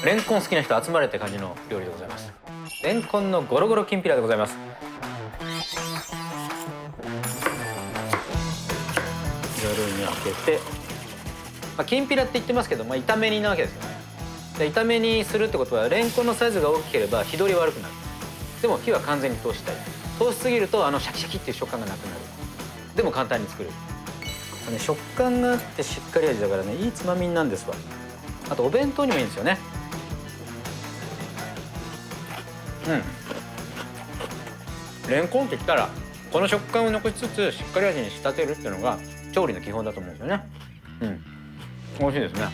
レンコン好きな人集まれって感じの料理でございます。レンコンのゴロゴロきんぴらでございます。ざるに開けて、きんぴらって言ってますけど、炒め煮なわけですよね。で炒め煮するってことはレンコンのサイズが大きければ火通り悪くなる。でも火は完全に通したい。通しすぎるとシャキシャキっていう食感がなくなる。でも簡単に作れる。食感があってしっかり味だからね、いいつまみになんですわ。あとお弁当にもいいんですよね。レンコンって言ったらこの食感を残しつつしっかり味に仕立てるっていうのが調理の基本だと思うんですよね。美味しいですね。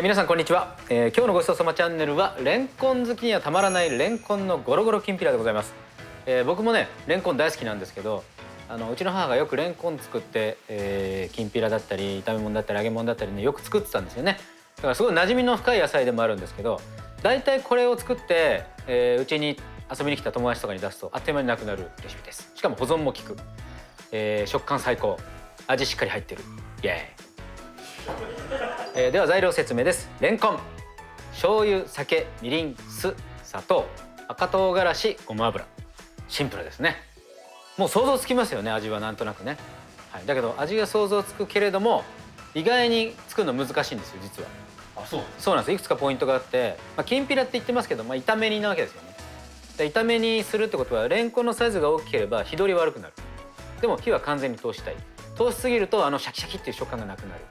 皆さんこんにちは。今日のごちそうさまチャンネルはレンコン好きにはたまらないレンコンのゴロゴロきんぴらでございます。僕もねレンコン大好きなんですけど、うちの母がよくレンコン作って、きんぴらだったり炒め物だったり揚げ物だったりねよく作ってたんですよね。だからすごい馴染みの深い野菜でもあるんですけど、だいたいこれを作って、うちに遊びに来た友達とかに出すとあっという間になくなるレシピです。しかも保存も効く、食感最高、味しっかり入ってる、イエーイ。では材料説明です。レンコン、醤油、酒、みりん、酢、砂糖、赤唐辛子、ごま油。シンプルですね。もう想像つきますよね、味はなんとなくね。だけど味が想像つくけれども意外に作るの難しいんですよ実は。そうなんです。いくつかポイントがあって、きんぴらって言ってますけど、炒め煮なわけですよね。で炒め煮するってことはレンコンのサイズが大きければ火通り悪くなる。でも火は完全に通したい。通しすぎるとシャキシャキっていう食感がなくなる。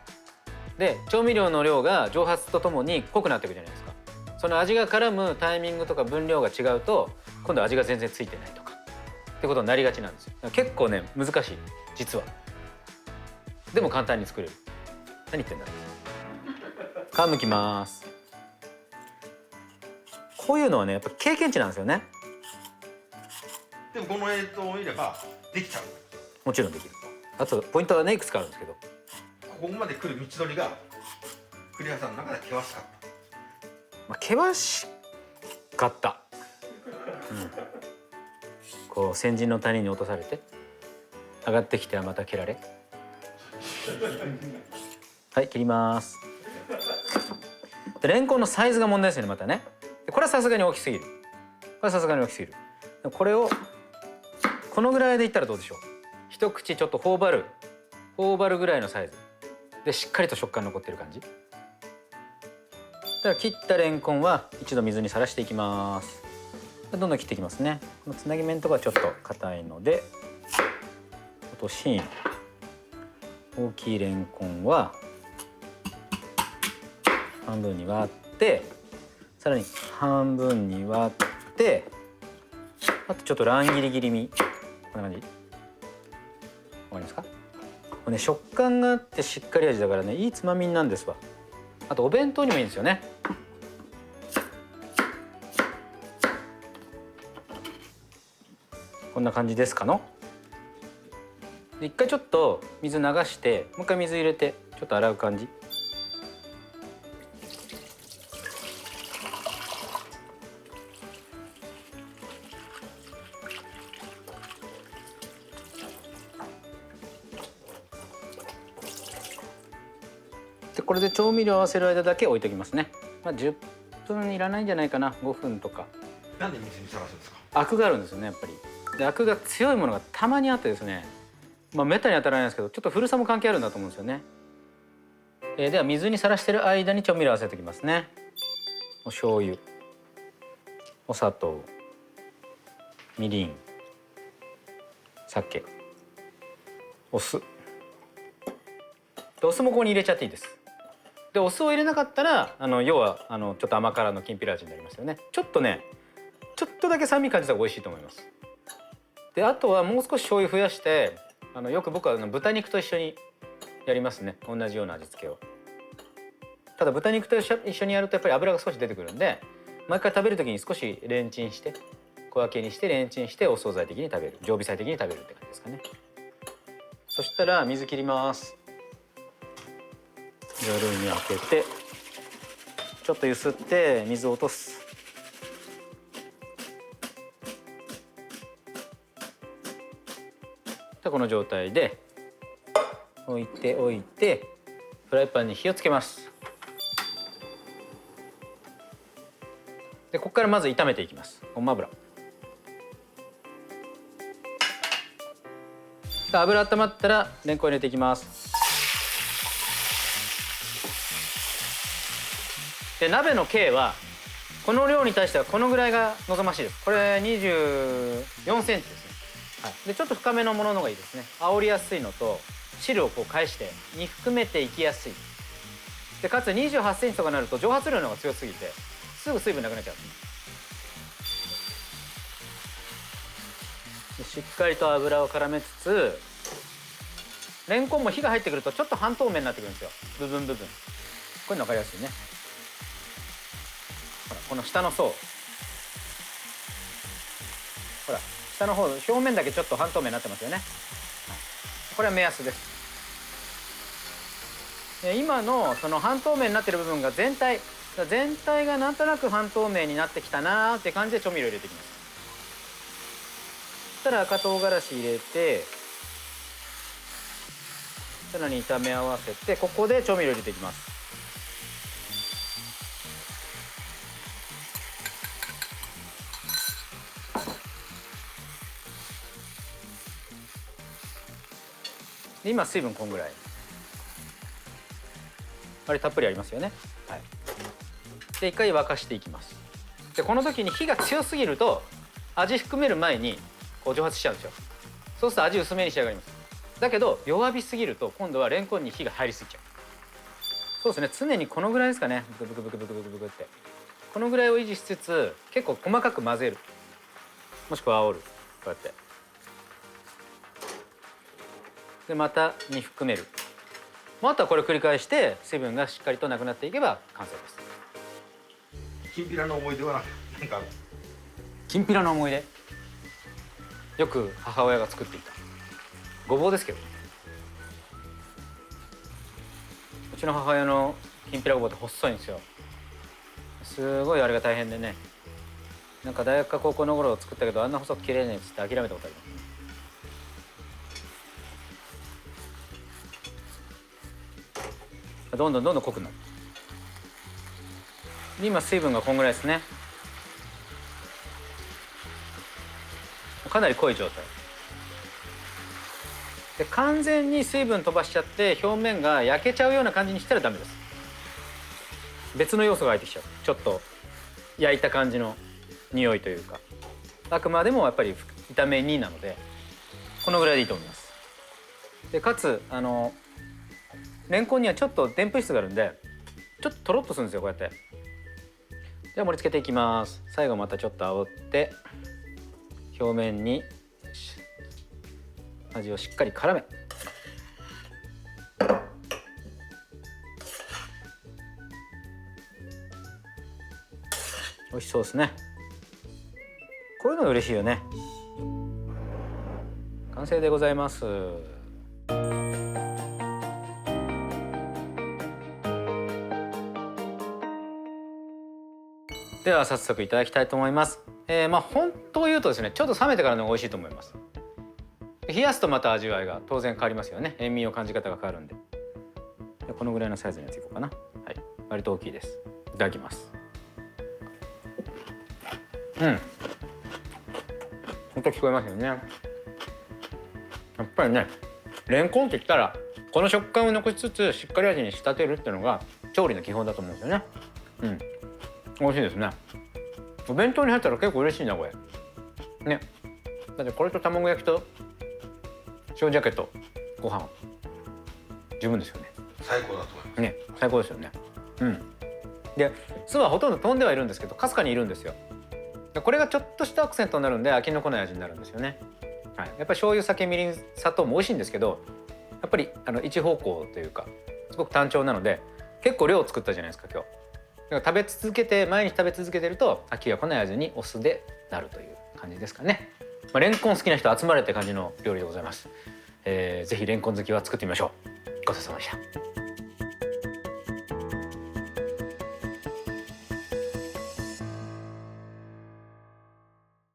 で調味料の量が蒸発とともに濃くなっていくじゃないですか。その味が絡むタイミングとか分量が違うと今度味が全然ついてないとかってことになりがちなんですよ。結構ね難しい実は。でも簡単に作れる。何言ってんだろう。皮むきます。こういうのはねやっぱ経験値なんですよね。でもこの映像を見ればできちゃう。もちろんできる。あとポイントはねいくつかあるんですけど、ここまで来る道のりが栗原さんの中で険しかった。険しかった、こう先人の谷に落とされて上がってきてはまた蹴られはい切ります。でレンコンのサイズが問題ですよねまたね。これはさすがに大きすぎる。これはさすがに大きすぎる。これをこのぐらいでいったらどうでしょう。一口ちょっと頬張るぐらいのサイズでしっかりと食感残ってる感じ。だから切ったレンコンは一度水にさらしていきます。どんどん切っていきますね。このつなぎ目のところはちょっと硬いので落とし、大きいレンコンは半分に割って、さらに半分に割って、あとちょっと乱切り気味にこんな感じ。わかりますか？これね食感があってしっかり味だからねいいつまみになんですわ。あとお弁当にもいいんですよね。こんな感じですかの。で一回ちょっと水流してもう一回水入れてちょっと洗う感じ。でこれで調味料を合わせる間だけ置いておきますね。10分いらないんじゃないかな。5分とか。なんで水にさらすんですか？アクがあるんですよねやっぱり。でアクが強いものがたまにあってですね、めったに当たらないんですけどちょっと古さも関係あるんだと思うんですよね。では水にさらしてる間に調味料を合わせておきますね。お醤油、お砂糖、みりん、酒、お酢。でお酢もここに入れちゃっていいです。でお酢を入れなかったら要はちょっと甘辛のきんぴら味になりますよね。ちょっとだけ酸味感じた方が美味しいと思います。であとはもう少し醤油増やして、よく僕は豚肉と一緒にやりますね。同じような味付けを。ただ豚肉と一緒にやるとやっぱり脂が少し出てくるんで、毎回食べる時に少しレンチンして小分けにしてレンチンしてお惣菜的に食べる、常備菜的に食べるって感じですかね。そしたら水切ります。ざるに開けてちょっとゆすって水を落とす。でこの状態で置いておいてフライパンに火をつけます。でここからまず炒めていきます。ごま油。油温まったらレンコン入れていきます。で鍋の径はこの量に対してはこのぐらいが望ましいです。これ24センチですね。はい、でちょっと深めのものの方がいいですね。煽りやすいのと汁をこう返して煮含めていきやすい。でかつ28センチとかになると蒸発量の方が強すぎてすぐ水分なくなっちゃう。でしっかりと油を絡めつつ、レンコンも火が入ってくるとちょっと半透明になってくるんですよ。部分部分。こういうの分かりやすいね。ほらこの下の層、ほら下の方表面だけちょっと半透明になってますよね。はい、これは目安です。で今のその半透明になってる部分が全体がなんとなく半透明になってきたなーって感じで調味料入れていきます。そしたら赤唐辛子入れてさらに炒め合わせて、ここで調味料入れていきます。で今水分こんぐらい、割りたっぷりありますよね。はい、で一回沸かしていきます。でこの時に火が強すぎると味含める前にこう蒸発しちゃうんですよ。そうすると味薄めに仕上がります。だけど弱火すぎると今度はレンコンに火が入りすぎちゃう。そうですね、常にこのぐらいですかね。ブクブクブクブクブクブクってこのぐらいを維持しつつ結構細かく混ぜる、もしくは煽る、こうやってでまた煮含める。あとはこれ繰り返して水分がしっかりとなくなっていけば完成です。きんぴらの思い出はなんかある？きんぴらの思い出、よく母親が作っていたごぼうですけど、うちの母親のきんぴらごぼうって細いんですよ。すごいあれが大変でね、なんか大学か高校の頃作ったけどあんな細く切れないっつって諦めたことあります。どんどん濃くなる。今水分がこんぐらいですね。かなり濃い状態で、完全に水分飛ばしちゃって表面が焼けちゃうような感じにしたらダメです。別の要素が入ってきちゃう。ちょっと焼いた感じの匂いというか、あくまでもやっぱり炒め煮なのでこのぐらいでいいと思います。でかつレンコンにはちょっとでんぷん質があるんでちょっととろっとするんですよ、こうやって。では盛り付けていきます。最後またちょっと煽って表面に味をしっかり絡め、美味しそうですね。こういうの嬉しいよね。完成でございます。では早速いただきたいと思います。本当を言うとですね、ちょっと冷めてからの方が美味しいと思います。冷やすとまた味わいが当然変わりますよね。塩味の感じ方が変わるんで。このぐらいのサイズのやついこうかな。はい、割と大きいです。いただきます。本当聞こえますよね。やっぱりね、レンコンって言ったらこの食感を残しつつしっかり味に仕立てるっていうのが調理の基本だと思うんですよね。美味しいですね。お弁当に入ったら結構嬉しいな、これね。だってこれと卵焼きと塩鮭とご飯十分ですよね。最高だと思いますね、最高ですよね。で酢はほとんど飛んではいるんですけどかすかにいるんですよ。これがちょっとしたアクセントになるんで飽きのこない味になるんですよね。はい、やっぱり醤油、酒、みりん、砂糖も美味しいんですけど、やっぱり一方向というかすごく単調なので結構量作ったじゃないですか今日。だから毎日食べ続けてると飽きが来ない味にお酢でなるという感じですかね。レンコン好きな人集まれって感じの料理でございます。ぜひレンコン好きは作ってみましょう。ごちそうさまでした。